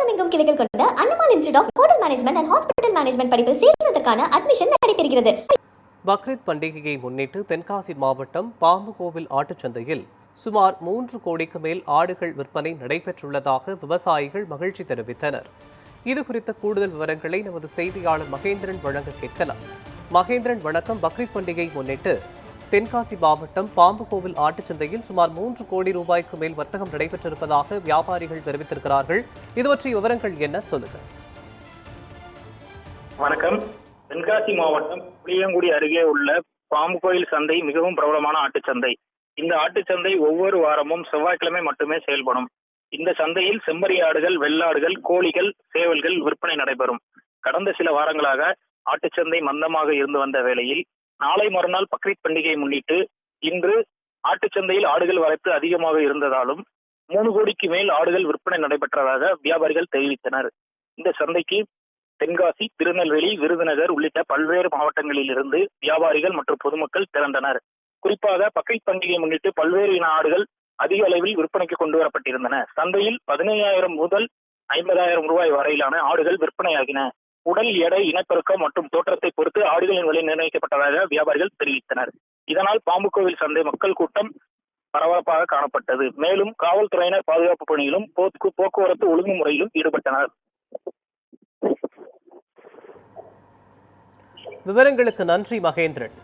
தமிழகமெங்கும் கிளைகள் கொண்ட Annamalai institute of hotel management and hospital management படிப்பில் சேர்வதற்கான அட்மிஷன் நடைபெறுகிறது. பக்ரீத் பண்டிகையை முன்னிட்டு தென்காசி மாவட்டம் பாம்புகோவில் ஆட்டுச்சந்தையில் சுமார் 3 கோடிக்கு மேல் ஆடுகள் விற்பனை நடைபெற்றுள்ளதாக விவசாயிகள் மகிழ்ச்சி தெரிவித்தனர். இதுகுறித்த கூடுதல் விவரங்களை நமது செய்தியாளர் மகேந்திரன் வழங்க கேட்கலாம். மகேந்திரன் வணக்கம். பக்ரீத் பண்டிகையை முன்னிட்டு தென்காசி மாவட்டம் பாம்புகோவில் ஆட்டுச்சந்தையில் சுமார் 3 கோடி ரூபாய்க்கு மேல் வர்த்தகம் நடைபெற்றிருப்பதாக வியாபாரிகள் தெரிவித்திருக்கிறார்கள். இது பற்றிய விவரங்கள் என்ன, சொல்லுங்கள். வணக்கம். தென்காசி மாவட்டம் புளியங்குடி அருகே உள்ள பாம்புகோயில் சந்தை மிகவும் பிரபலமான ஆட்டுச்சந்தை. இந்த ஆட்டுச்சந்தை ஒவ்வொரு வாரமும் செவ்வாய்க்கிழமை மட்டுமே செயல்படும். இந்த சந்தையில் செம்மறி ஆடுகள், வெள்ளாடுகள், கோழிகள், சேவல்கள் விற்பனை நடைபெறும். கடந்த சில வாரங்களாக ஆட்டுச்சந்தை மந்தமாக இருந்து வந்த வேளையில் நாளை மறுநாள் பக்ரீத் பண்டிகையை முன்னிட்டு இன்று ஆட்டுச்சந்தையில் ஆடுகள் வரத்து அதிகமாக இருந்ததாலும் 3 கோடிக்கு மேல் ஆடுகள் விற்பனை நடைபெற்றதாக வியாபாரிகள் தெரிவித்தனர். இந்த சந்தைக்கு தென்காசி, திருநெல்வேலி, விருதுநகர் உள்ளிட்ட பல்வேறு மாவட்டங்களில் இருந்து வியாபாரிகள் மற்றும் பொதுமக்கள் திரண்டனர். குறிப்பாக பக்ரீத் பண்டிகையை முன்னிட்டு பல்வேறு இன ஆடுகள் அதிக அளவில் விற்பனைக்கு கொண்டு வரப்பட்டிருந்தன. சந்தையில் 15,000 முதல் 50,000 ரூபாய் வரையிலான ஆடுகள் விற்பனையாகின. உடல் எடை, இனப்பெருக்கம் மற்றும் தோற்றத்தை பொறுத்து ஆடுகளின் விலை நிர்ணயிக்கப்பட்டதாக வியாபாரிகள் தெரிவித்தனர். இதனால் பாம்புகோவில் சந்தை மக்கள் கூட்டம் பரபரப்பாக காணப்பட்டது. மேலும் காவல்துறையினர் பாதுகாப்பு பணியிலும் போக்குவரத்து ஒழுங்குமுறையிலும் ஈடுபட்டனர். விவரங்களுக்கு நன்றி மகேந்திரன்.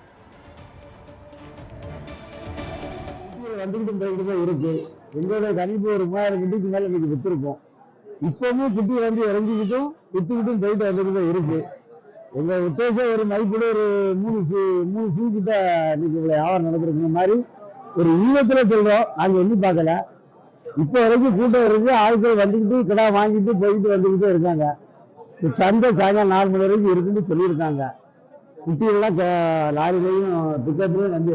வந்துகிட்டு போயிட்டு தான் இருக்கு. எங்களுடைய கணிப்பு ஒரு 3000 குட்டிக்கு மேல இன்னைக்கு வித்துருக்கோம். இப்பவும் குட்டி வந்து இறங்கிக்கிட்டும் வித்துக்கிட்டும் போயிட்டு வந்துட்டு தான் இருக்கு. எங்க உத்தேசம் ஒரு மதிப்பீடு ஒரு 3 சூ கிட்ட இன்னைக்கு வியாபாரம் நடந்திருக்கு. மாதிரி ஒரு ஈழத்துல சொல்றோம், நாங்க எண்ணி பார்க்கல. இப்ப வரைக்கும் கூட்டம் இருக்கு. ஆட்கள் வந்துக்கிட்டு கிடா வாங்கிட்டு போயிட்டு வந்துக்கிட்டே இருக்காங்க. சந்தை சாயங்காலம் 4 மணி வரைக்கும் இருக்குன்னு சொல்லியிருக்காங்க. குட்டிகள்லாம் லாரிலையும் பிக்கப்லையும் வந்து